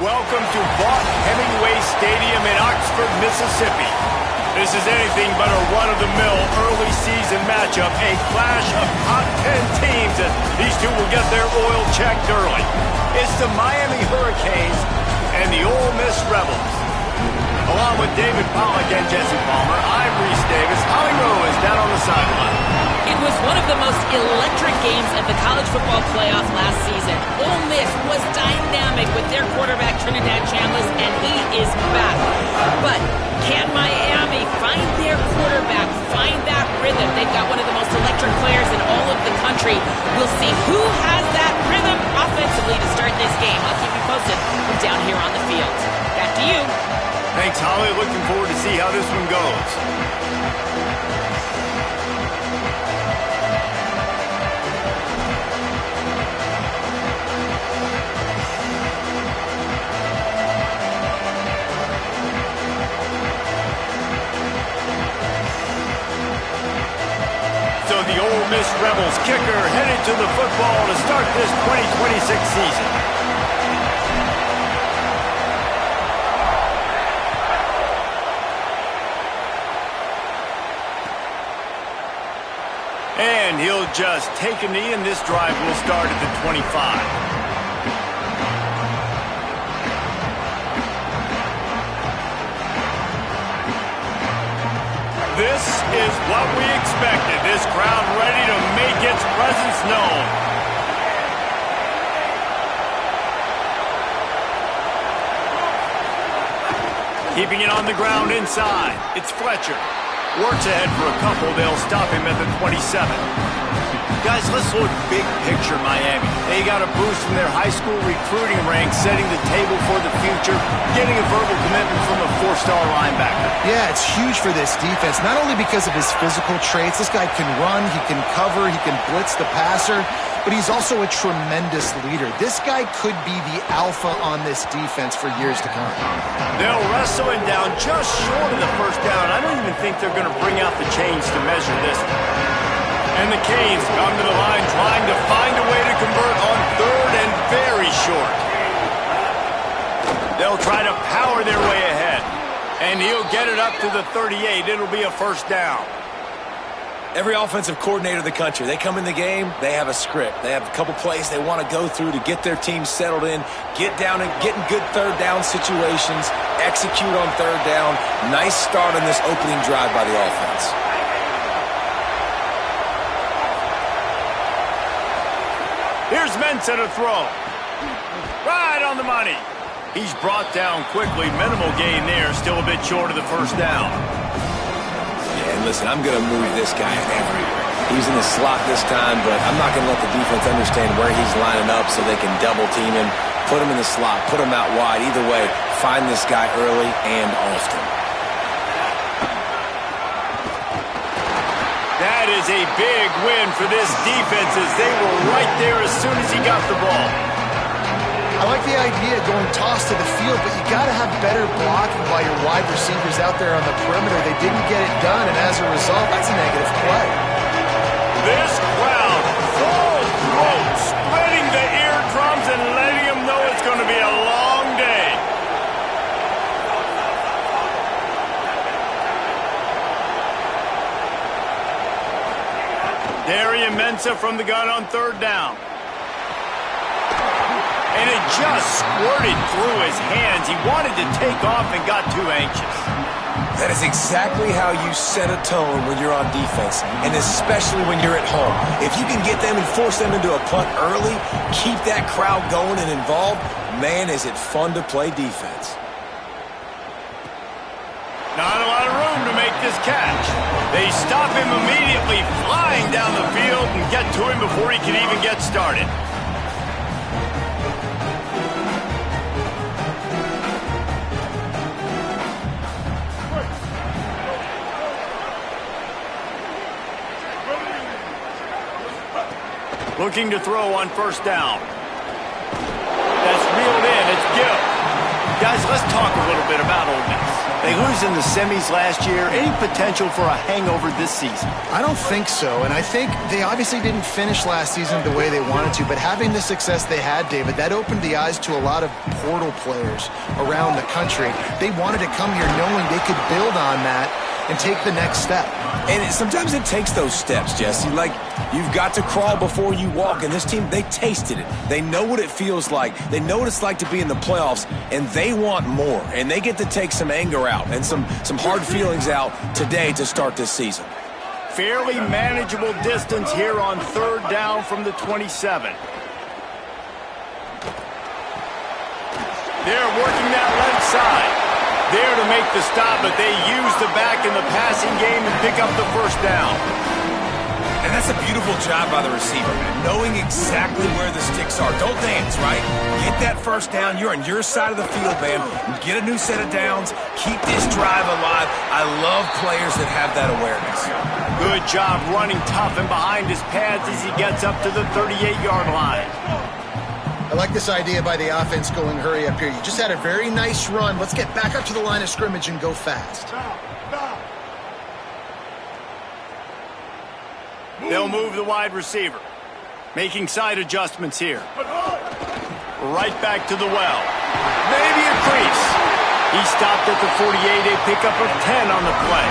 welcome to Vaught Hemingway Stadium in Oxford, Mississippi. This is anything but a run-of-the-mill early season matchup, a clash of top 10 teams as these two will get their oil checked early. It's the Miami Hurricanes and the Ole Miss Rebels. Along with David Pollack and Jesse Palmer, I'm Reese Davis. Holly Rowe is down on the sideline. It was one of the most electric games of the college football playoff last season. Ole Miss was dynamic with their quarterback Trinidad Chambliss, and he is back. But can Miami find their quarterback, find that rhythm? They've got one of the most electric players in all of the country. We'll see who has that rhythm offensively to start this game. I'll keep you posted from down here on the field. Back to you. Thanks, Holly. Looking forward to see how this one goes. So the Ole Miss Rebels kicker headed to the football to start this 2026 season. And he'll just take a knee, and this drive will start at the 25. This is what we expected. This crowd ready to make its presence known. Keeping it on the ground inside. It's Fletcher. Works ahead for a couple. They'll stop him at the 27. Guys, let's look big picture Miami. They got a boost from their high school recruiting ranks, setting the table for the future, getting a verbal commitment from a four-star linebacker. Yeah, it's huge for this defense, not only because of his physical traits. This guy can run, he can cover, he can blitz the passer, but he's also a tremendous leader. This guy could be the alpha on this defense for years to come. They'll wrestle him down just short of the first down. I don't even think they're going to bring out the chains to measure this. And the Canes come to the line trying to find a way to convert on third and very short. They'll try to power their way ahead. And he'll get it up to the 38. It'll be a first down. Every offensive coordinator in the country, they come in the game, they have a script. They have a couple plays they want to go through to get their team settled in, get down and get in good third down situations, execute on third down. Nice start on this opening drive by the offense. Here's Mensah to throw. Right on the money. He's brought down quickly. Minimal gain there. Still a bit short of the first down. Yeah, and listen, I'm going to move this guy everywhere. He's in the slot this time, but I'm not going to let the defense understand where he's lining up so they can double team him, put him in the slot, put him out wide. Either way, find this guy early and often. That is a big win for this defense as they were right there as soon as he got the ball. I like the idea of going toss to the field, but you got to have better blocking by your wide receivers out there on the perimeter. They didn't get it done, and as a result, that's a negative play. This crowd full throat, splitting the eardrums and letting them know it's going to be a long day. Darian Mensah from the gun on third down. And it just squirted through his hands. He wanted to take off and got too anxious. That is exactly how you set a tone when you're on defense, and especially when you're at home. If you can get them and force them into a punt early, keep that crowd going and involved, man, is it fun to play defense. Not a lot of room to make this catch. They stop him immediately, flying down the field, and get to him before he can even get started. Looking to throw on first down. That's reeled in. It's Gill. Guys, let's talk a little bit about Ole Miss. They lose in the semis last year. Any potential for a hangover this season? I don't think so, and I think they obviously didn't finish last season the way they wanted to, but having the success they had, David, that opened the eyes to a lot of portal players around the country. They wanted to come here knowing they could build on that and take the next step. And sometimes it takes those steps, Jesse. Like, you've got to crawl before you walk. And this team, they tasted it. They know what it feels like. They know what it's like to be in the playoffs, and they want more. And they get to take some anger out and some hard feelings out today to start this season. Fairly manageable distance here on third down from the 27. They're working that left side. There to make the stop, but they use the back in the passing game and pick up the first down. And that's a beautiful job by the receiver, man, knowing exactly where the sticks are. Don't dance, right? Get that first down. You're on your side of the field, man. Get a new set of downs. Keep this drive alive. I love players that have that awareness. Good job running tough and behind his pads as he gets up to the 38-yard line. I like this idea by the offense going hurry up here. You just had a very nice run. Let's get back up to the line of scrimmage and go fast. They'll move the wide receiver. Making side adjustments here. Right back to the well. Maybe a crease. He stopped at the 48, a pickup of 10 on the play.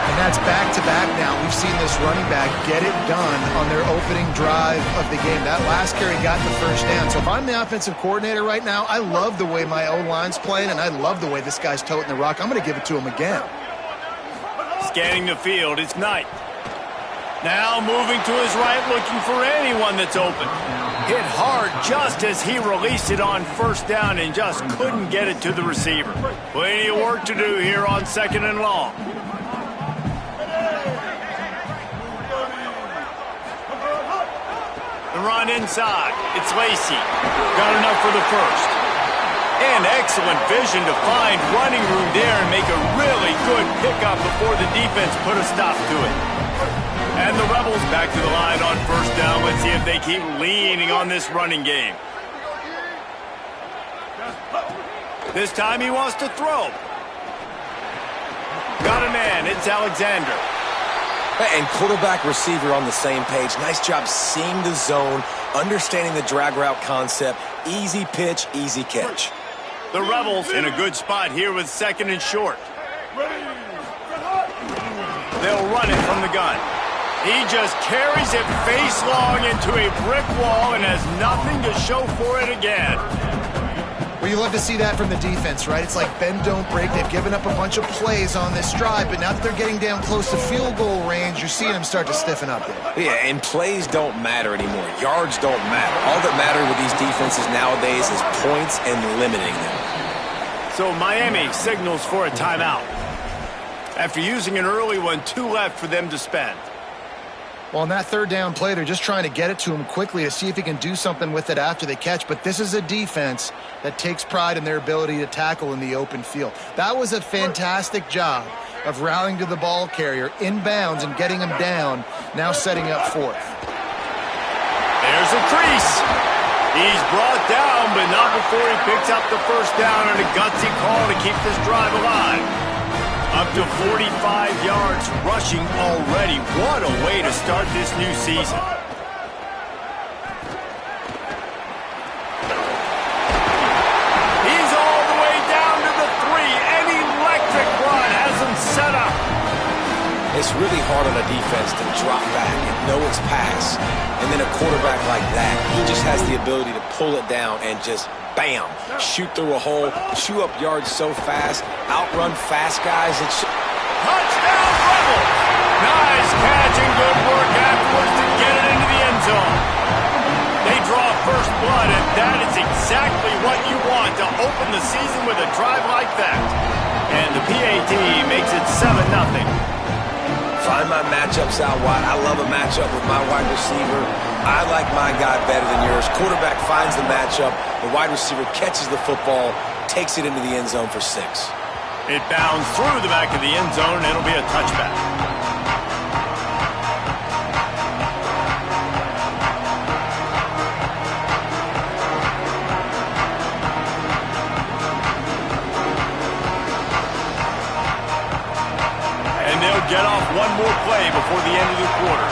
And that's back-to-back now. We've seen this running back get it done on their opening drive of the game. That last carry got the first down. So if I'm the offensive coordinator right now, I love the way my O-line's playing, and I love the way this guy's toting the rock. I'm going to give it to him again. Scanning the field, it's Knight. Now moving to his right, looking for anyone that's open. Hit hard just as he released it on first down and just couldn't get it to the receiver. Plenty of work to do here on second and long. The run inside. It's Lacey. Got enough for the first. And excellent vision to find running room there and make a really good pickup before the defense put a stop to it. And the Rebels back to the line on first down. Let's see if they keep leaning on this running game. This time he wants to throw. Got a man. It's Alexander. And quarterback receiver on the same page. Nice job seeing the zone, understanding the drag route concept. Easy pitch, easy catch. The Rebels in a good spot here with second and short. They'll run it from the gun. He just carries it face long into a brick wall and has nothing to show for it again. Well, you love to see that from the defense, right? It's like bend, don't break. They've given up a bunch of plays on this drive, but now that they're getting down close to field goal range, you're seeing them start to stiffen up there. Yeah, and plays don't matter anymore. Yards don't matter. All that matter with these defenses nowadays is points and limiting them. So Miami signals for a timeout. After using an early one, 2 left for them to spend. Well, on that third down play, they're just trying to get it to him quickly to see if he can do something with it after they catch. But this is a defense that takes pride in their ability to tackle in the open field. That was a fantastic job of rallying to the ball carrier inbounds and getting him down, now setting up fourth. There's a crease. He's brought down, but not before he picks up the first down on a gutsy call to keep this drive alive. Up to 45 yards rushing already. What a way to start this new season. He's all the way down to the 3. An electric run has him set up. It's really hard on a defense to drop back and know it's pass. And then a quarterback like that, he just has the ability to pull it down and just bam, shoot through a hole, chew up yards so fast, outrun fast guys. Touchdown, Rebels! Nice catch and good work afterwards to get it into the end zone. They draw first blood, and that is exactly what you want to open the season with a drive like that. And the PAT makes it 7-0. Find my matchups out wide. I love a matchup with my wide receiver. I like my guy better than yours. Quarterback finds the matchup. The wide receiver catches the football, takes it into the end zone for 6. It bounds through the back of the end zone, and it'll be a touchback. before the end of the quarter.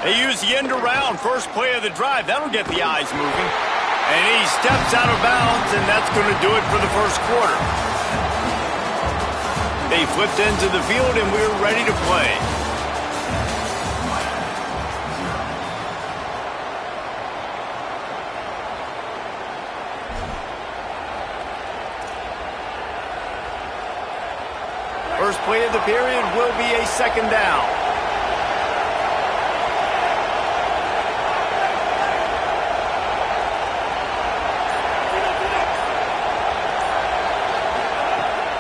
They use the end around, first play of the drive. That'll get the eyes moving. And he steps out of bounds, and that's going to do it for the first quarter. They flipped into the field, and we're ready to play. First play of the period will be a second down.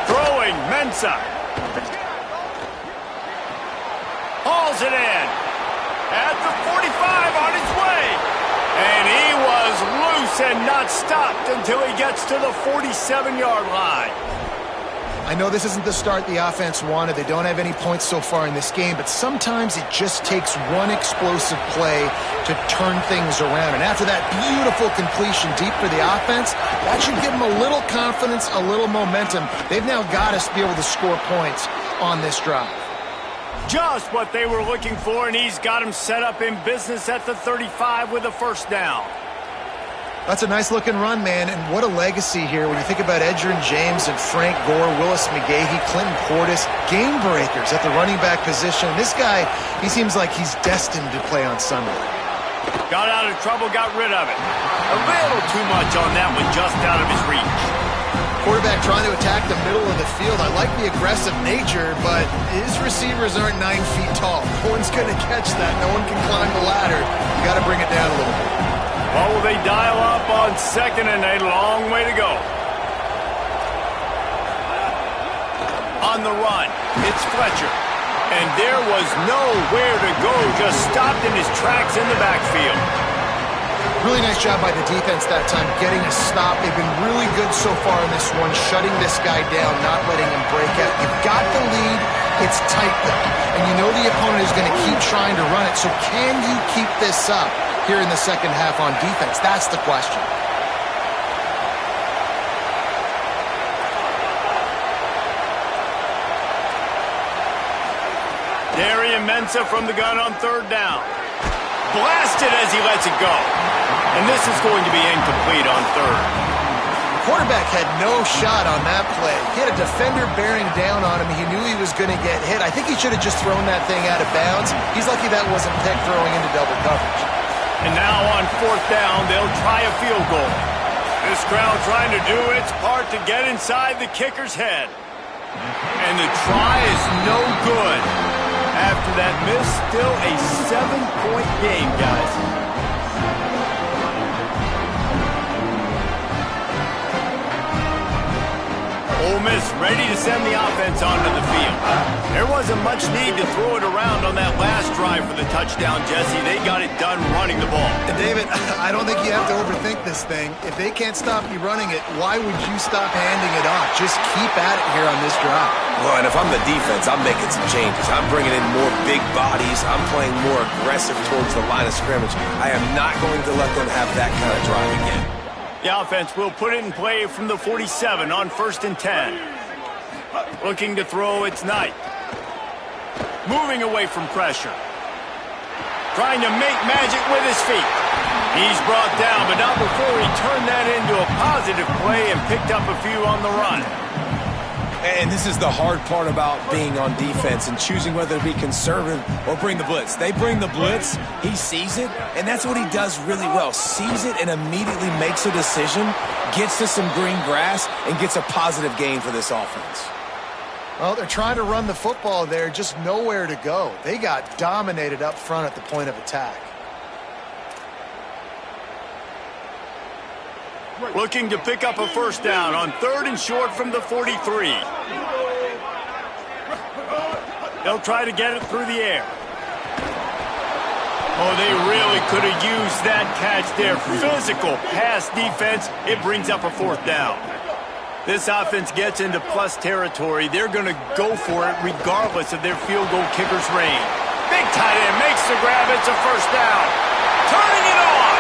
Throwing, Mensah. Hauls it in. At the 45 on his way. And he was loose and not stopped until he gets to the 47-yard line. I know this isn't the start the offense wanted. They don't have any points so far in this game, but sometimes it just takes one explosive play to turn things around. And after that beautiful completion deep for the offense, that should give them a little confidence, a little momentum. They've now got us to be able to score points on this drive. Just what they were looking for, and he's got him set up in business at the 35 with a first down. That's a nice-looking run, man, and what a legacy here when you think about Edgerrin James and Frank Gore, Willis McGahee, Clinton Portis, game breakers at the running back position. This guy, he seems like he's destined to play on Sunday. Got out of trouble, got rid of it. A little too much on that one, just out of his reach. Quarterback trying to attack the middle of the field. I like the aggressive nature, but his receivers aren't 9 feet tall. No one's going to catch that. No one can climb the ladder. You got to bring it down a little bit. What will they dial up on second and a long way to go? On the run, it's Fletcher. And there was nowhere to go, just stopped in his tracks in the backfield. Really nice job by the defense that time, getting a stop. They've been really good so far in this one, shutting this guy down, not letting him break out. You've got the lead. It's tight, though. And you know the opponent is going to keep trying to run it. So can you keep this up here in the second half on defense? That's the question. Darian Mensah from the gun on third down. Blasted as he lets it go. And this is going to be incomplete on third. The quarterback had no shot on that play. He had a defender bearing down on him. He knew he was going to get hit. I think he should have just thrown that thing out of bounds. He's lucky that wasn't picked throwing into double coverage. And now on fourth down, they'll try a field goal. This crowd trying to do its part to get inside the kicker's head. And the try is no good. After that miss, still a 7-point game, guys. Ole Miss ready to send the offense onto the field. There wasn't much need to throw it around on that last drive for the touchdown, Jesse. They got it done running the ball. And David, I don't think you have to overthink this thing. If they can't stop you running it, why would you stop handing it off? Just keep at it here on this drive. Well, and if I'm the defense, I'm making some changes. I'm bringing in more big bodies. I'm playing more aggressive towards the line of scrimmage. I am not going to let them have that kind of drive again. The offense will put it in play from the 47 on 1st and 10. Looking to throw, it's Knight. Moving away from pressure. Trying to make magic with his feet. He's brought down, but not before he turned that into a positive play and picked up a few on the run. And this is the hard part about being on defense and choosing whether to be conservative or bring the blitz. They bring the blitz, he sees it, and that's what he does really well. Sees it and immediately makes a decision, gets to some green grass, and gets a positive gain for this offense. Well, they're trying to run the football there, just nowhere to go. They got dominated up front at the point of attack. Looking to pick up a first down on 3rd and short from the 43. They'll try to get it through the air. Oh, they really could have used that catch there. Physical pass defense. It brings up a 4th down. This offense gets into plus territory. They're going to go for it regardless of their field goal kicker's range. Big tight end makes the grab. It's a first down. Turning it on.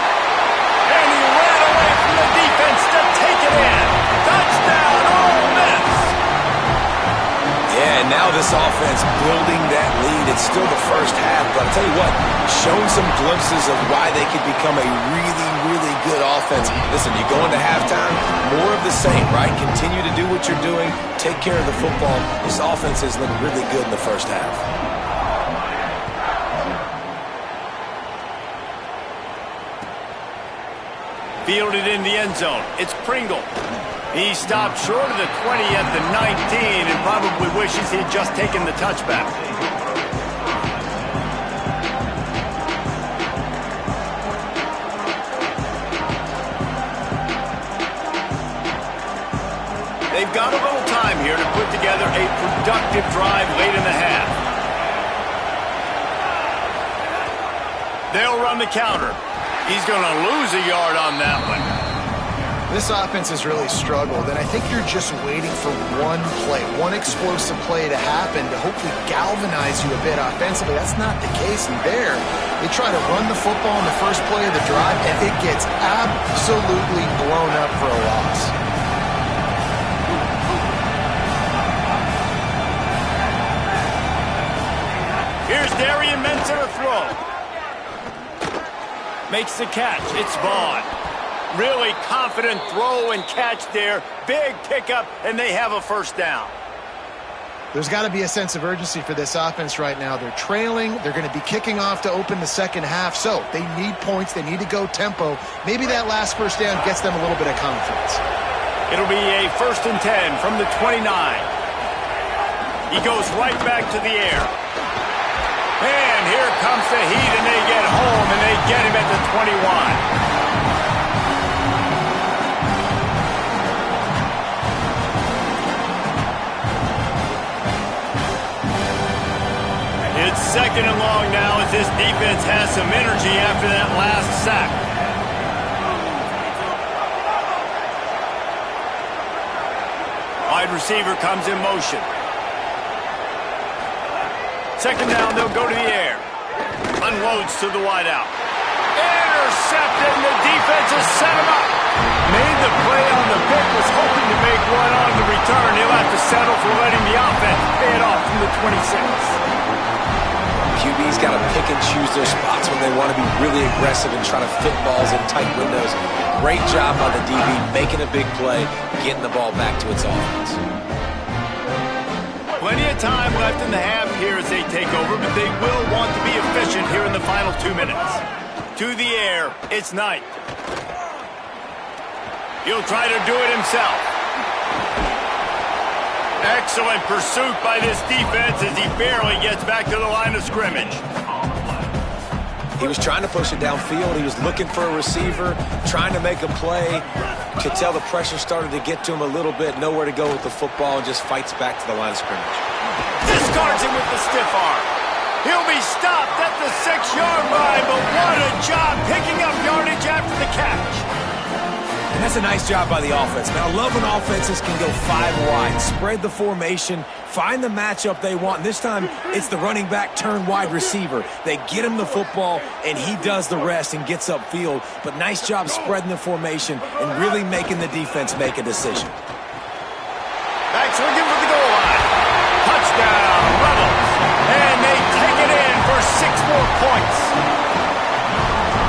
And he ran away from the defense to take it in. Touchdown, Ole Miss. Yeah, and now this offense building that lead. It's still the first half, but I'll tell you what, showing some glimpses of why they could become a really, really good offense. Listen, you go into halftime, more of the same, right? Continue to do what you're doing, take care of the football. This offense has looked really good in the first half. Fielded in the end zone. It's Pringle. He stopped short of the 20 at the 19 and probably wishes he'd just taken the touchback. They've got a little time here to put together a productive drive late in the half. They'll run the counter. He's going to lose a yard on that one. This offense has really struggled, and I think you're just waiting for one play, one explosive play to happen to hopefully galvanize you a bit offensively. That's not the case, and there, they try to run the football in the first play of the drive, and it gets absolutely blown up for a loss. Here's Darian Mentor to throw. Makes the catch. It's Vaughn. Really confident throw and catch there. Big pickup, and they have a first down. There's got to be a sense of urgency for this offense right now. They're trailing. They're going to be kicking off to open the second half, so they need points. They need to go tempo. Maybe that last first down gets them a little bit of confidence. It'll be a 1st and 10 from the 29. He goes right back to the air. And here comes the heat, and they get home, and they get him at the 21. It's 2nd and long now as this defense has some energy after that last sack. Wide receiver comes in motion. 2nd down, they'll go to the air. Unloads to the wideout. Intercepted, and the defense has set him up. Made the play on the pick, was hoping to make one on the return. He'll have to settle for letting the offense pay it off from the 26. QB's got to pick and choose their spots when they want to be really aggressive and try to fit balls in tight windows. Great job on the DB, making a big play, getting the ball back to its offense. Plenty of time left in the half here as they take over, but they will want to be efficient here in the final 2 minutes. To the air, it's Knight. He'll try to do it himself. Excellent pursuit by this defense as he barely gets back to the line of scrimmage. He was trying to push it downfield. He was looking for a receiver, trying to make a play. Could tell the pressure started to get to him a little bit, nowhere to go with the football, and just fights back to the line of scrimmage. Discards him with the stiff arm. He'll be stopped at the 6-yard line, but what a job picking up yardage after the catch. And that's a nice job by the offense. Man, I love when offenses can go 5 wide, spread the formation, find the matchup they want. And this time, it's the running back turn wide receiver. They get him the football, and he does the rest and gets upfield. But nice job spreading the formation and really making the defense make a decision. Back's looking for the goal line. Touchdown, Rebels. And they take it in for 6 more points.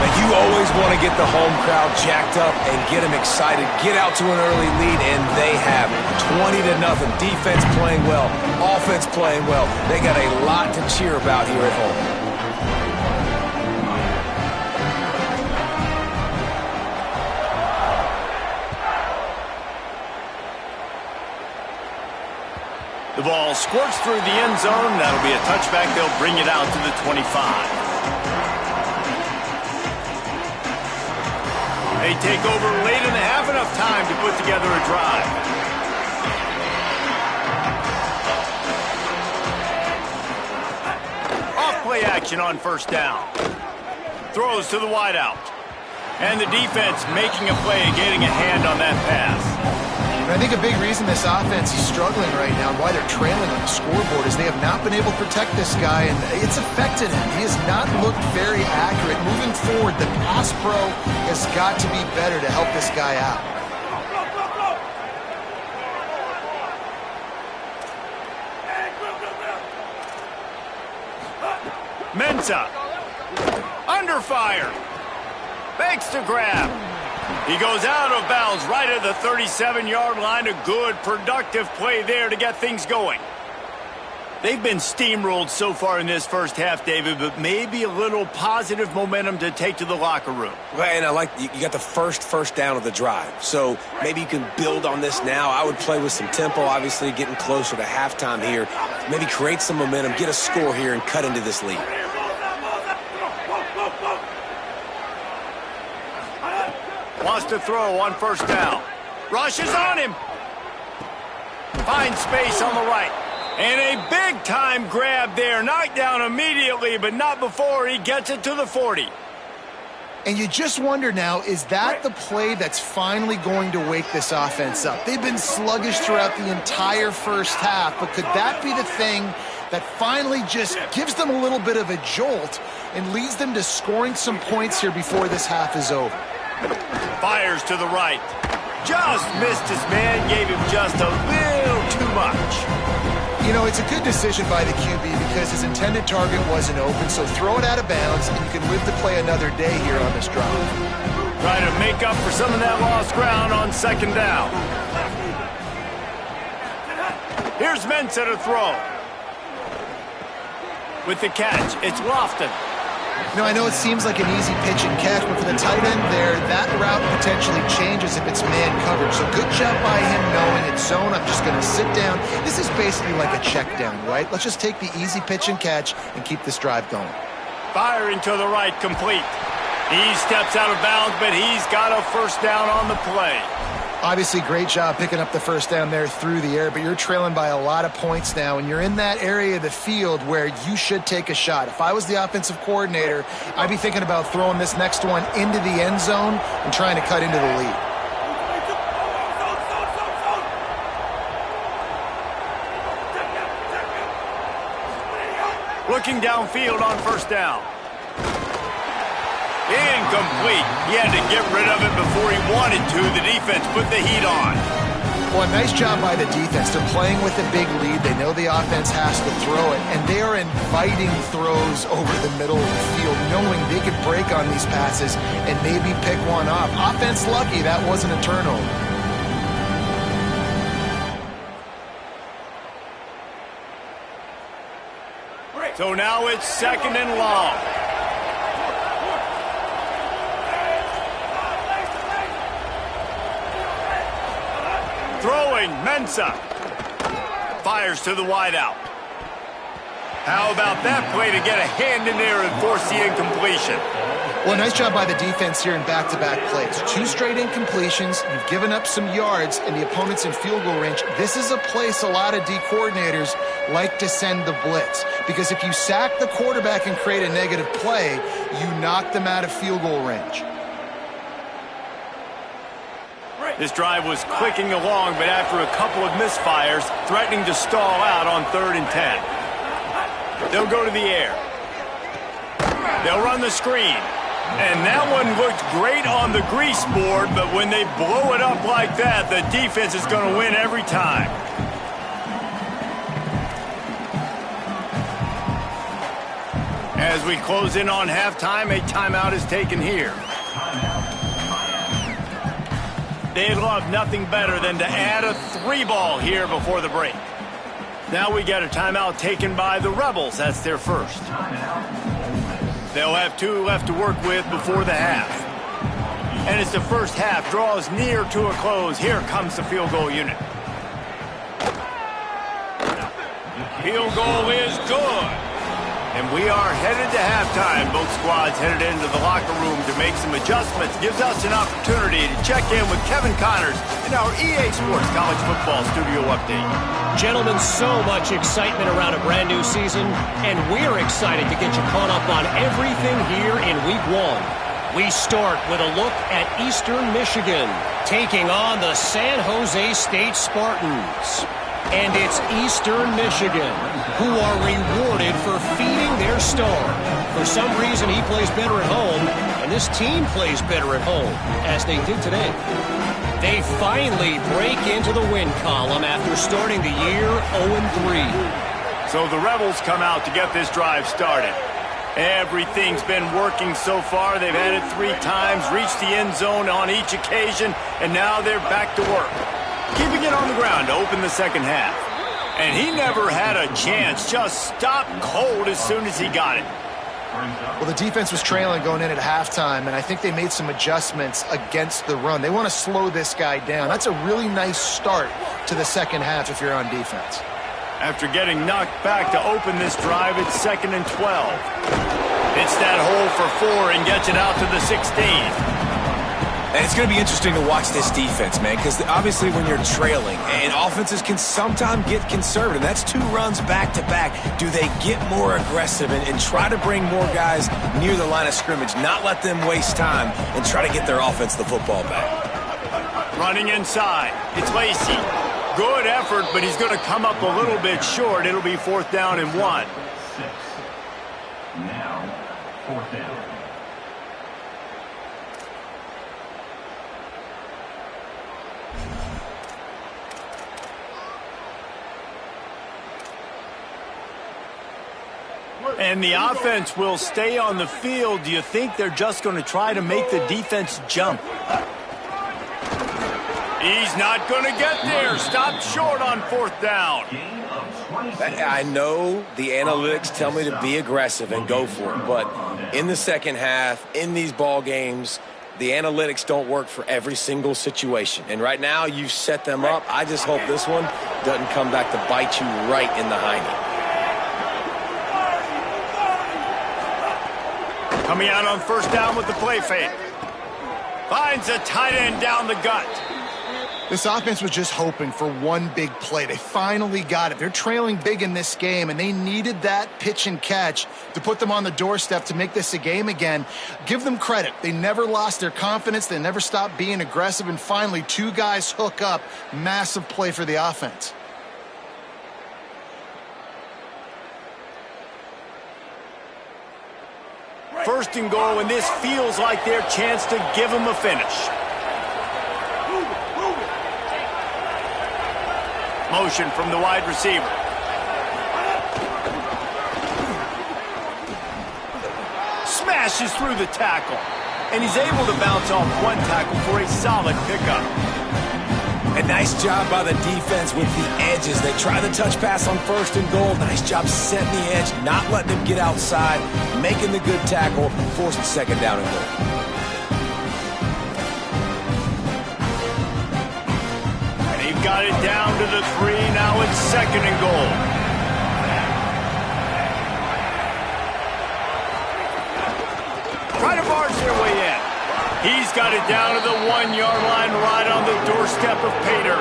But you always want to get the home crowd jacked up and get them excited, get out to an early lead, and they have 20-0. Defense playing well, offense playing well. They got a lot to cheer about here at home. The ball squirts through the end zone. That'll be a touchback. They'll bring it out to the 25. They take over late in the half, enough time to put together a drive. Off-play action on 1st down. Throws to the wideout. And the defense making a play and getting a hand on that pass. I think a big reason this offense is struggling right now and why they're trailing on the scoreboard is they have not been able to protect this guy, and it's affected him. He has not looked very accurate. Moving forward, the pass pro has got to be better to help this guy out. Mensah. Under fire. Fakes to grab. He goes out of bounds right at the 37-yard line. A good, productive play there to get things going. They've been steamrolled so far in this first half, David, but maybe a little positive momentum to take to the locker room. Well, and I like you got the first down of the drive, so maybe you can build on this now. I would play with some tempo, obviously getting closer to halftime here. Maybe create some momentum, get a score here, and cut into this lead. Wants to throw on first down. Rushes on him. Finds space on the right. And a big-time grab there. Knocked down immediately, but not before he gets it to the 40. And you just wonder now, is that the play that's finally going to wake this offense up? They've been sluggish throughout the entire first half, but could that be the thing that finally just gives them a little bit of a jolt and leads them to scoring some points here before this half is over? Fires to the right. Just missed his man, gave him just a little too much. You know, it's a good decision by the QB because his intended target wasn't open, so throw it out of bounds, and you can live to play another day here on this drive. Trying to make up for some of that lost ground on second down. Here's Mensah to throw. With the catch, it's Lofton. You know, I know it seems like an easy pitch and catch, but for the tight end there, that route potentially changes if it's man coverage. So good job by him knowing it's zone. I'm just going to sit down. This is basically like a check down, right? Let's just take the easy pitch and catch and keep this drive going. Firing to the right, complete. He steps out of bounds, but he's got a first down on the play. Obviously, great job picking up the first down there through the air, but you're trailing by a lot of points now, and you're in that area of the field where you should take a shot. If I was the offensive coordinator, I'd be thinking about throwing this next one into the end zone and trying to cut into the lead. Looking downfield on first down. Incomplete. He had to get rid of it before he wanted to. The defense put the heat on. Well, nice job by the defense. They're playing with a big lead. They know the offense has to throw it, and they are inviting throws over the middle of the field, knowing they could break on these passes and maybe pick one off. Offense lucky that wasn't a turnover. So now it's second and long. Throwing, Mensah. Fires to the wideout. How about that play to get a hand in there and force the incompletion? Well, nice job by the defense here in back-to-back plays. 2 straight incompletions. You've given up some yards, and the opponent's in field goal range. This is a place a lot of D coordinators like to send the blitz, because if you sack the quarterback and create a negative play, you knock them out of field goal range. This drive was clicking along, but after a couple of misfires, threatening to stall out on 3rd and 10. They'll go to the air. They'll run the screen. And that one looked great on the grease board, but when they blow it up like that, the defense is going to win every time. As we close in on halftime, a timeout is taken here. They'd love nothing better than to add a 3-ball here before the break. Now we get a timeout taken by the Rebels. That's their first. They'll have 2 left to work with before the half. And as the first half draws near to a close, here comes the field goal unit. Field goal is good. And we are headed to halftime. Both squads headed into the locker room to make some adjustments. Gives us an opportunity to check in with Kevin Connors in our EA Sports College Football Studio Update. Gentlemen, so much excitement around a brand new season, and we're excited to get you caught up on everything here in Week 1. We start with a look at Eastern Michigan, taking on the San Jose State Spartans. And it's Eastern Michigan who are rewarded for feeding their star. For some reason, he plays better at home, and this team plays better at home, as they did today. They finally break into the win column after starting the year 0-3. So the Rebels come out to get this drive started. Everything's been working so far. They've had it 3 times, reached the end zone on each occasion, and now they're back to work. Keeping it on the ground to open the second half. And he never had a chance, just stopped cold as soon as he got it. Well, the defense was trailing going in at halftime, and I think they made some adjustments against the run. They want to slow this guy down. That's a really nice start to the second half if you're on defense. After getting knocked back to open this drive, it's 2nd and 12. It's that hole for 4 and gets it out to the 16. And it's going to be interesting to watch this defense, man, because obviously when you're trailing, and offenses can sometimes get conservative. That's 2 runs back-to-back. Do they get more aggressive and try to bring more guys near the line of scrimmage, not let them waste time, and try to get their offense the football back? Running inside. It's Lacey. Good effort, but he's going to come up a little bit short. It'll be 4th down and 1. 6. Now, 4th down. And the offense will stay on the field. Do you think they're just going to try to make the defense jump? He's not going to get there. Stopped short on 4th down. I know the analytics tell me to be aggressive and go for it, but in the second half, in these ball games, the analytics don't work for every single situation. And right now, you've set them up. I just hope this one doesn't come back to bite you right in the hiney. Coming out on 1st down with the play fake. Finds a tight end down the gut. This offense was just hoping for one big play. They finally got it. They're trailing big in this game, and they needed that pitch and catch to put them on the doorstep to make this a game again. Give them credit. They never lost their confidence. They never stopped being aggressive, and finally 2 guys hook up. Massive play for the offense. First and goal, and this feels like their chance to give them a finish. Motion from the wide receiver. Smashes through the tackle. And he's able to bounce off 1 tackle for a solid pickup. A nice job by the defense with the edges. They try the touch pass on 1st and goal. Nice job setting the edge, not letting him get outside, making the good tackle, forcing 2nd down and goal. Got it down to the 3. Now it's 2nd and goal. Try to barge their way in. He's got it down to the 1-yard line, right on the doorstep of Pater.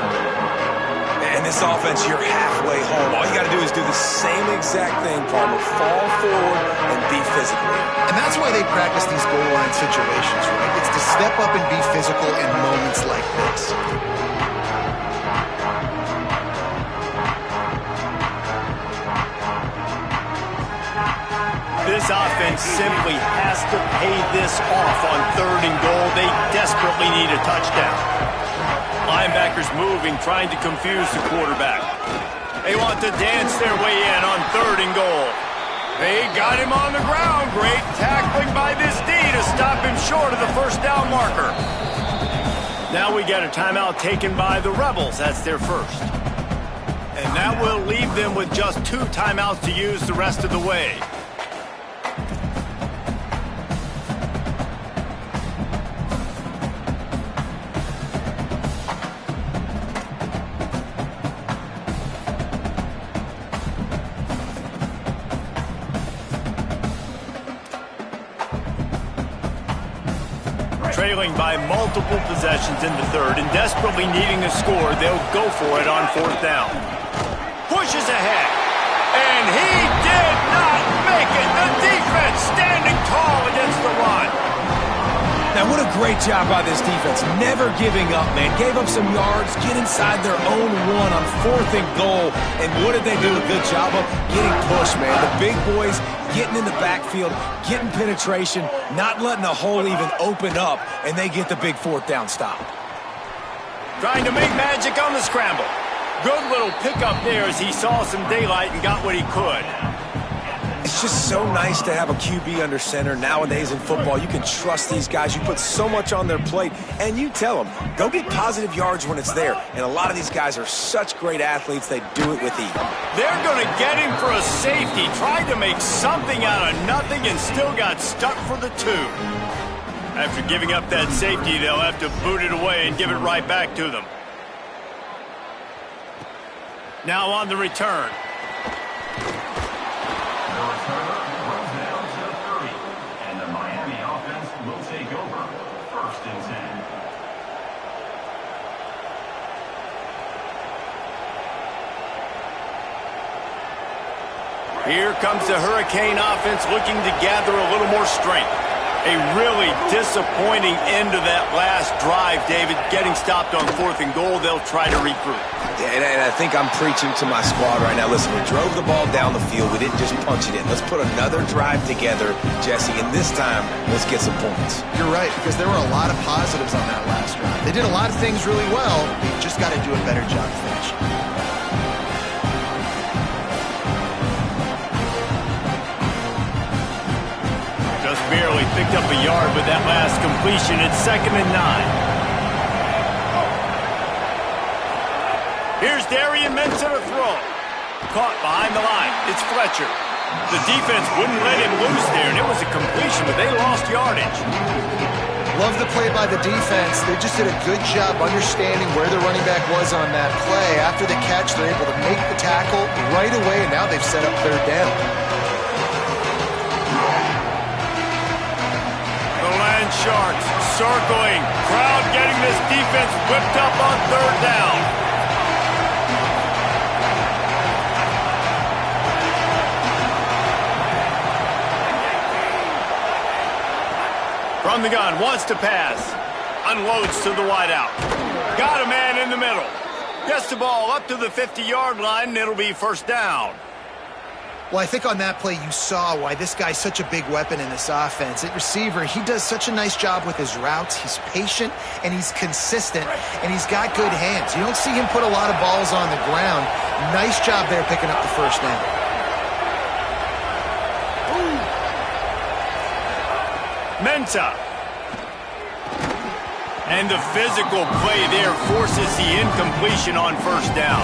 And this offense, you're halfway home. All you got to do is do the same exact thing, Palmer. Fall forward and be physical. And that's why they practice these goal line situations, right? It's to step up and be physical in moments like this. This offense simply has to pay this off on 3rd and goal. They desperately need a touchdown. Linebackers moving, trying to confuse the quarterback. They want to dance their way in on 3rd and goal. They got him on the ground. Great tackling by this D to stop him short of the 1st down marker. Now we get a timeout taken by the Rebels. That's their first. And that will leave them with just 2 timeouts to use the rest of the way. Trailing by multiple possessions in the 3rd and desperately needing a score, they'll go for it on 4th down. Pushes ahead, and he did not make it. The defense standing tall against the run. Now, what a great job by this defense. Never giving up, man. Gave up some yards, get inside their own 1 on 4th and goal. And what did they do a good job of? Getting pushed, man. The big boys getting in the backfield, getting penetration, not letting the hole even open up, and they get the big 4th down stop. Trying to make magic on the scramble. Good little pickup there as he saw some daylight and got what he could. It's just so nice to have a QB under center. Nowadays in football, you can trust these guys. You put so much on their plate, and you tell them, go get positive yards when it's there. And a lot of these guys are such great athletes, they do it with ease. They're going to get him for a safety. Tried to make something out of nothing and still got stuck for the 2. After giving up that safety, they'll have to boot it away and give it right back to them. Now on the return. The returner runs down to the 30, and the Miami offense will take over. 1st and 10. Here comes the Hurricane offense looking to gather a little more strength. A really disappointing end to that last drive, David. Getting stopped on 4th and goal, they'll try to regroup. And I think I'm preaching to my squad right now. Listen, we drove the ball down the field. We didn't just punch it in. Let's put another drive together, Jesse, and this time, let's get some points. You're right, because there were a lot of positives on that last drive. They did a lot of things really well. They just got to do a better job finishing. Just barely picked up a yard with that last completion. It's 2nd and 9. Here's Darian Mensa to throw. Caught behind the line. It's Fletcher. The defense wouldn't let him loose there, and it was a completion, but they lost yardage. Love the play by the defense. They just did a good job understanding where the running back was on that play. After the catch, they're able to make the tackle right away, and now they've set up 3rd down. The Land Sharks circling. Crowd getting this defense whipped up on 3rd down. From the gun, wants to pass. Unloads to the wideout. Got a man in the middle. Gets the ball up to the 50-yard line, and it'll be 1st down. Well, I think on that play you saw why this guy's such a big weapon in this offense. At receiver, he does such a nice job with his routes. He's patient, and he's consistent, and he's got good hands. You don't see him put a lot of balls on the ground. Nice job there picking up the 1st down. Mensa. And the physical play there forces the incompletion on 1st down.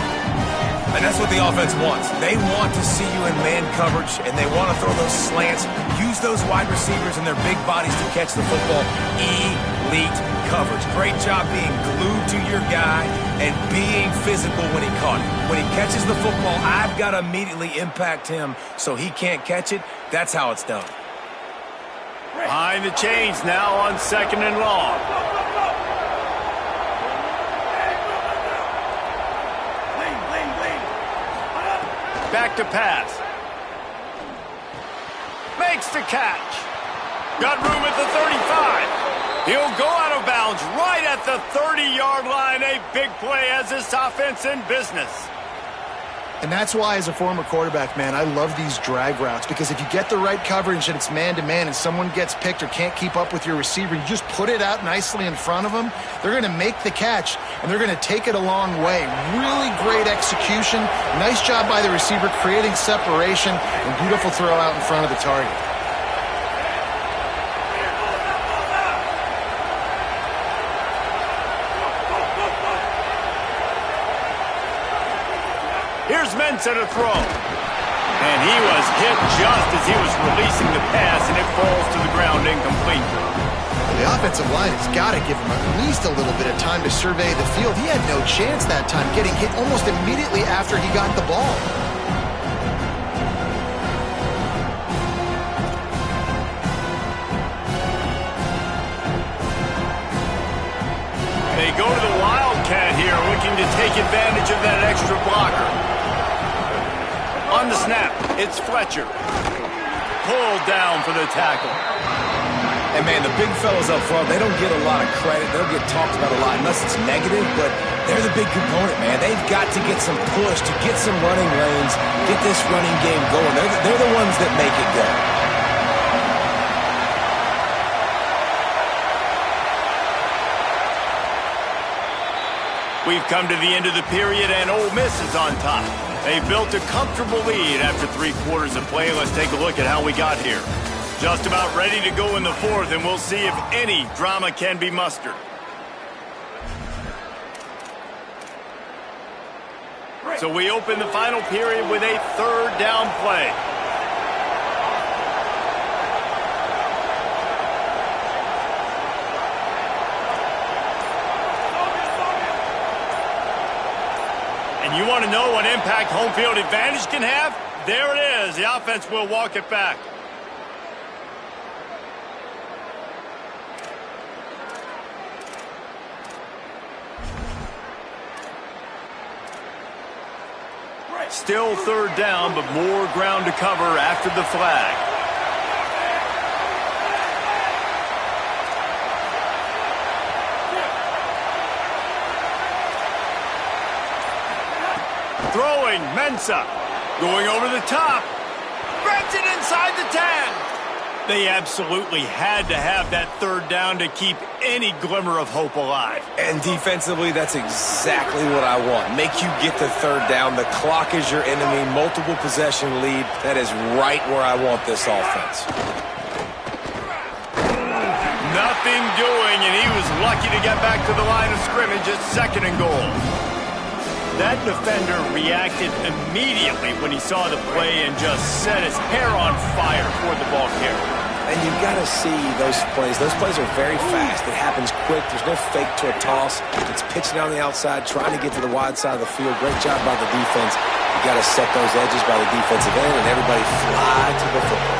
And that's what the offense wants. They want to see you in man coverage, and they want to throw those slants, use those wide receivers and their big bodies to catch the football. Elite coverage. Great job being glued to your guy and being physical when he caught it. When he catches the football, I've got to immediately impact him so he can't catch it. That's how it's done. Behind the chains now on 2nd and long. Back to pass. Makes the catch. Got room at the 35. He'll go out of bounds right at the 30-yard line. A big play as this offense in business. And that's why, as a former quarterback, man, I love these drag routes, because if you get the right coverage and it's man-to-man and someone gets picked or can't keep up with your receiver, you just put it out nicely in front of them, they're going to make the catch, and they're going to take it a long way. Really great execution. Nice job by the receiver creating separation, and beautiful throw out in front of the target. Here's Mensa to throw. And he was hit just as he was releasing the pass, and it falls to the ground incomplete. The offensive line has got to give him at least a little bit of time to survey the field. He had no chance that time, getting hit almost immediately after he got the ball. They go to the Wildcat here, looking to take advantage of that extra blocker. On the snap, it's Fletcher. Pulled down for the tackle. And, man, the big fellas up front, they don't get a lot of credit. They'll get talked about a lot unless it's negative, but they're the big component, man. They've got to get some push, to get some running lanes, get this running game going. They're the ones that make it go. We've come to the end of the period, and Ole Miss is on top. They built a comfortable lead after 3 quarters of play. Let's take a look at how we got here. Just about ready to go in the 4th, and we'll see if any drama can be mustered. So we open the final period with a 3rd down play. And you want to know what impact home field advantage can have? There it is. The offense will walk it back. Still 3rd down, but more ground to cover after the flag. Throwing, Mensah. Going over the top. Grabs it inside the 10. They absolutely had to have that 3rd down to keep any glimmer of hope alive. And defensively, that's exactly what I want. Make you get the 3rd down. The clock is your enemy. Multiple possession lead. That is right where I want this offense. Nothing doing, and he was lucky to get back to the line of scrimmage at 2nd and goal. That defender reacted immediately when he saw the play and just set his hair on fire toward the ball carrier. And you've got to see those plays. Those plays are very fast. It happens quick. There's no fake to a toss. It's pitching down the outside, trying to get to the wide side of the field. Great job by the defense. You got to set those edges by the defensive end, and everybody fly to the football.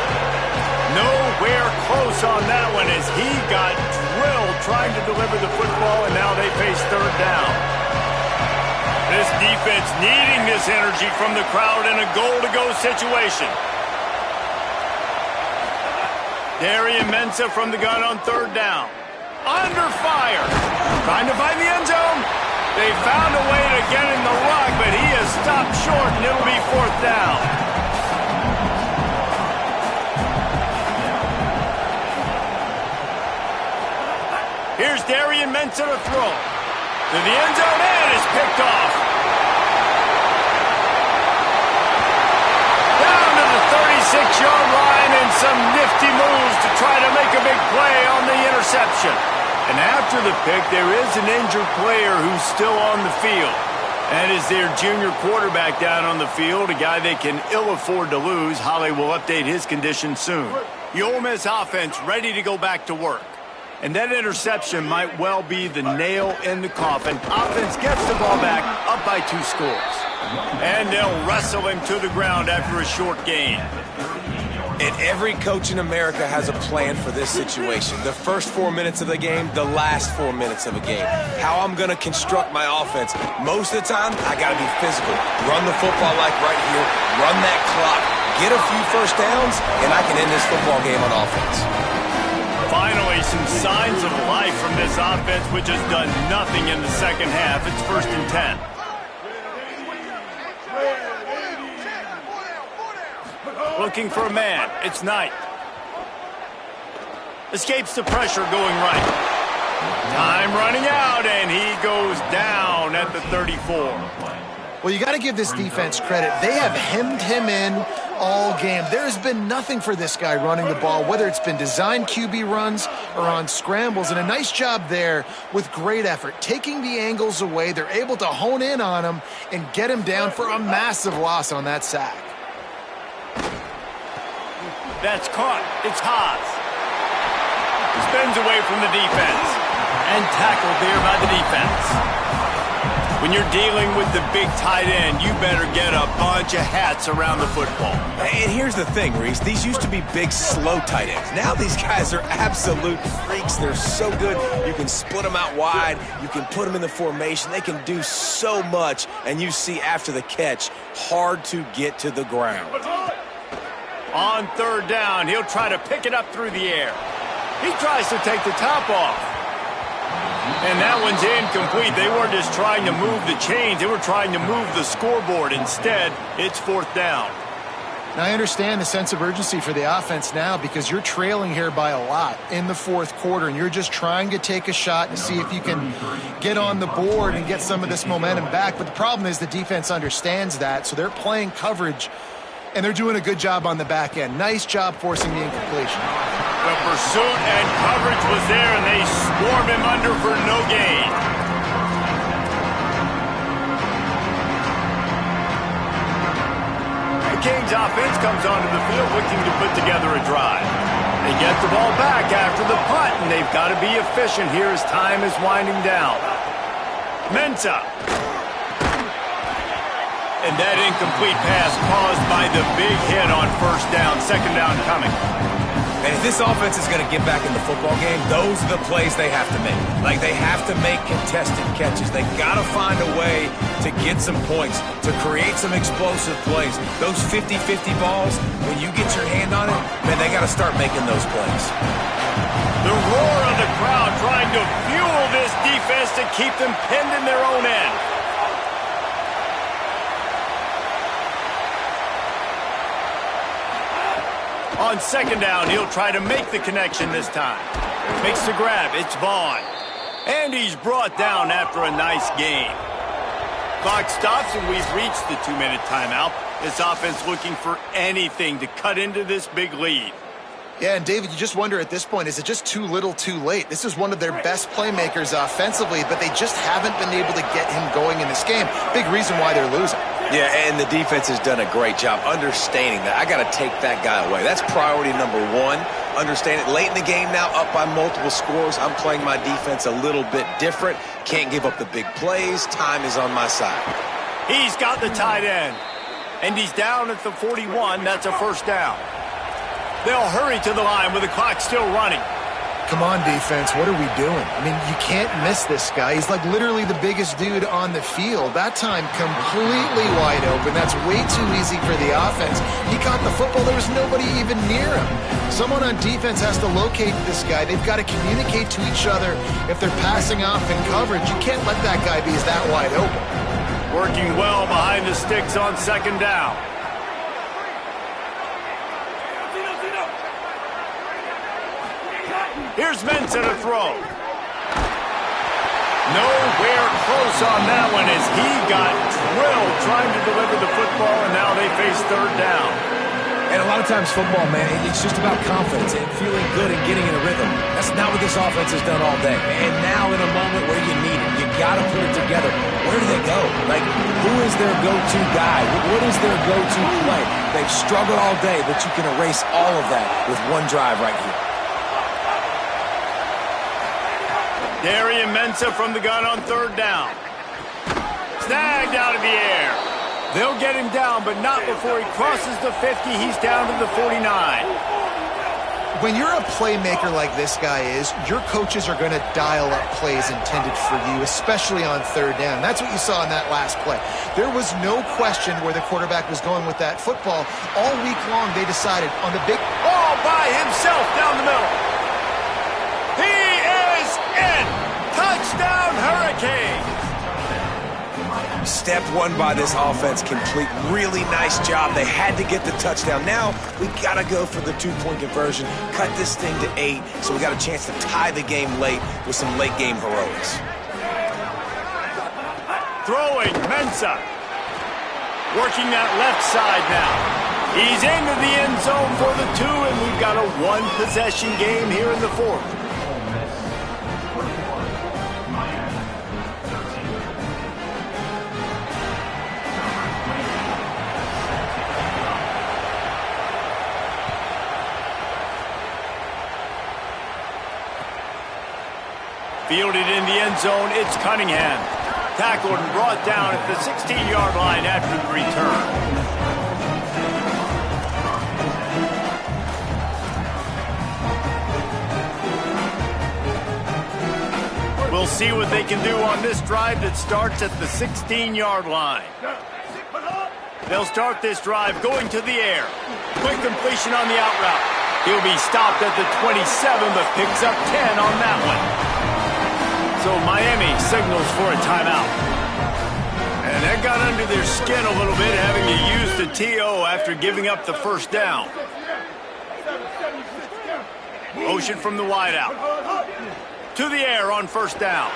Nowhere close on that one as he got drilled trying to deliver the football, and now they face 3rd down. This defense needing this energy from the crowd in a goal-to-go situation. Darian Mensah from the gun on 3rd down. Under fire. Trying to find the end zone. They found a way to get in the rug, but he has stopped short, and it'll be 4th down. Here's Darian Mensah to throw. To the end zone, and is picked off. Down to the 36-yard line, and some nifty moves to try to make a big play on the interception. And after the pick, there is an injured player who's still on the field. That is their junior quarterback down on the field, a guy they can ill afford to lose. Holly will update his condition soon. The Ole Miss offense ready to go back to work. And that interception might well be the nail in the coffin. Offense gets the ball back, up by 2 scores. And they'll wrestle him to the ground after a short gain. And every coach in America has a plan for this situation. The first 4 minutes of the game, the last 4 minutes of a game. How I'm going to construct my offense. Most of the time, I got to be physical. Run the football like right here. Run that clock. Get a few first downs, and I can end this football game on offense. Finally, some signs of life from this offense, which has done nothing in the second half. It's 1st and 10. Looking for a man. It's Knight. Escapes the pressure going right. Time running out, and he goes down at the 34. Well, you got to give this defense credit. They have hemmed him in all game. There's been nothing for this guy running the ball, whether it's been designed QB runs or on scrambles, and a nice job there with great effort. Taking the angles away, they're able to hone in on him and get him down for a massive loss on that sack. That's caught. It's Haas. Spins away from the defense. And tackled there by the defense. When you're dealing with the big tight end, you better get a bunch of hats around the football. And here's the thing, Reese. These used to be big, slow tight ends. Now these guys are absolute freaks. They're so good. You can split them out wide. You can put them in the formation. They can do so much. And you see after the catch, hard to get to the ground. On 3rd down, he'll try to pick it up through the air. He tries to take the top off. And that one's incomplete. They weren't just trying to move the chains. They were trying to move the scoreboard. Instead, it's 4th down. Now, I understand the sense of urgency for the offense now because you're trailing here by a lot in the fourth quarter, and you're just trying to take a shot and see if you can get on the board and get some of this momentum back. But the problem is the defense understands that, so they're playing coverage, and they're doing a good job on the back end. Nice job forcing the incompletion. The pursuit and coverage was there, and they swarm him under for no gain. The Kings offense comes onto the field looking to put together a drive. They get the ball back after the punt, and they've got to be efficient here as time is winding down. Mensah. And that incomplete pass caused by the big hit on first down, second down coming. And if this offense is going to get back in the football game, those are the plays they have to make. Like, they have to make contested catches. They got to find a way to get some points, to create some explosive plays. Those 50-50 balls, when you get your hand on it, man, they got to start making those plays. The roar of the crowd trying to fuel this defense to keep them pinned in their own end. On second down, he'll try to make the connection this time. Makes the grab. It's Vaughn. And he's brought down after a nice gain. Clock stops, and we've reached the 2-minute timeout. This offense looking for anything to cut into this big lead. Yeah, and David, you just wonder at this point, is it just too little too late? This is one of their best playmakers offensively, but they just haven't been able to get him going in this game. Big reason why they're losing. Yeah, and the defense has done a great job understanding that. I got to take that guy away. That's priority number one. Understand it. Late in the game now, up by multiple scores. I'm playing my defense a little bit different. Can't give up the big plays. Time is on my side. He's got the tight end. And he's down at the 41. That's a first down. They'll hurry to the line with the clock still running. Come on, defense. What are we doing? I mean, you can't miss this guy. He's like literally the biggest dude on the field. That time, completely wide open. That's way too easy for the offense. He caught the football. There was nobody even near him. Someone on defense has to locate this guy. They've got to communicate to each other if they're passing off in coverage. You can't let that guy be that wide open. Working well behind the sticks on second down. Here's Mensah to throw. Nowhere close on that one as he got drilled trying to deliver the football, and now they face third down. And a lot of times football, man, it's just about confidence and feeling good and getting in a rhythm. That's not what this offense has done all day. And now in a moment where you need it, you got to put it together. Where do they go? Like, who is their go-to guy? What is their go-to play? They've struggled all day, but you can erase all of that with one drive right here. Darian Mensah from the gun on third down. Snagged out of the air. They'll get him down, but not before he crosses the 50. He's down to the 49. When you're a playmaker like this guy is, your coaches are going to dial up plays intended for you, especially on third down. That's what you saw in that last play. There was no question where the quarterback was going with that football. All week long, they decided on the big ball by himself down the middle. He is in. Touchdown, Hurricane. Step one by this offense complete. Really nice job. They had to get the touchdown. Now we got to go for the two-point conversion, cut this thing to 8, so we got a chance to tie the game late with some late-game heroics. Throwing, Mensah. Working that left side now. He's into the end zone for the 2, and we've got a one-possession game here in the 4th. Fielded in the end zone, it's Cunningham. Tackled and brought down at the 16-yard line after the return. We'll see what they can do on this drive that starts at the 16-yard line. They'll start this drive going to the air. Quick completion on the out route. He'll be stopped at the 27, but picks up 10 on that one. So Miami signals for a timeout. And that got under their skin a little bit, having to use the TO after giving up the first down. Motion from the wideout. To the air on first down.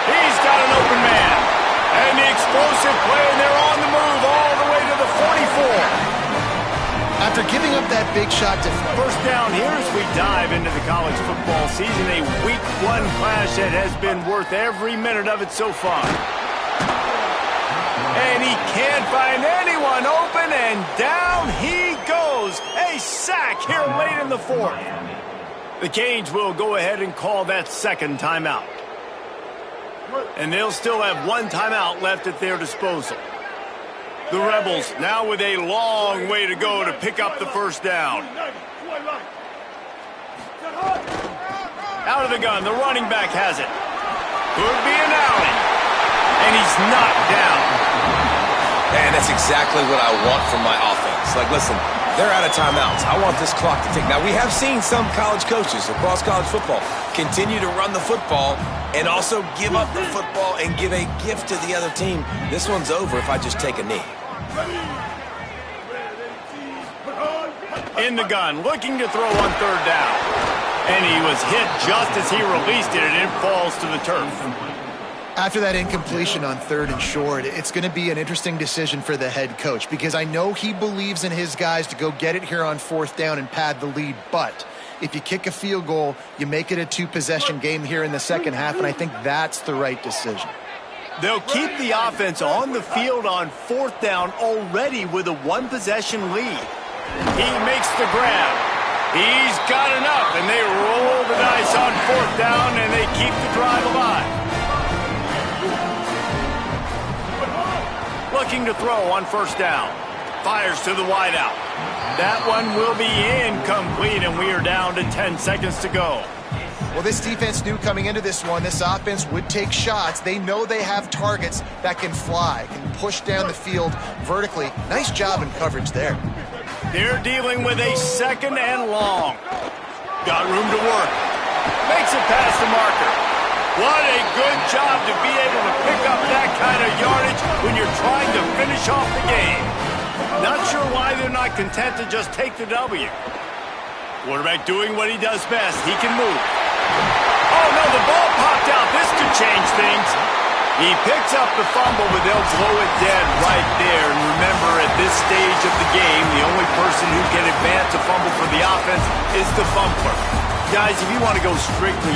He's got an open man. And the explosive play, and they're on the move all the way to the 44. After giving up that big shot to First down here as we dive into the college football season. A week one clash that has been worth every minute of it so far. And he can't find anyone open, and down he goes. A sack here late in the fourth. The Canes will go ahead and call that second timeout. And they'll still have one timeout left at their disposal. The Rebels now with a long way to go to pick up the first down. Out of the gun, the running back has it. Could be an Allen. And he's knocked down. Man, that's exactly what I want from my offense. Like, listen, they're out of timeouts. I want this clock to tick. Now, we have seen some college coaches across college football continue to run the football and also give up the football and give a gift to the other team. This one's over if I just take a knee. In the gun, looking to throw on third down. And he was hit just as he released it, and it falls to the turf. After that incompletion on third and short, it's going to be an interesting decision for the head coach because I know he believes in his guys to go get it here on fourth down and pad the lead, but if you kick a field goal, you make it a two-possession game here in the second half, and I think that's the right decision. They'll keep the offense on the field on fourth down already with a one-possession lead. He makes the grab. He's got enough, and they roll the dice on fourth down, and they keep the drive alive. Looking to throw on first down. Fires to the wideout. That one will be incomplete, and we are down to 10 seconds to go. Well, this defense knew coming into this one, this offense would take shots. They know they have targets that can fly, can push down the field vertically. Nice job in coverage there. They're dealing with a second and long. Got room to work. Makes it past the marker. What a good job to be able to pick up that kind of yardage when you're trying to finish off the game. Not sure why they're not content to just take the W. Quarterback doing what he does best. He can move. Oh, no, the ball popped out. This could change things. He picks up the fumble, but they'll blow it dead right there. And remember, at this stage of the game, the only person who can advance a fumble for the offense is the fumbler. Guys, if you want to go strictly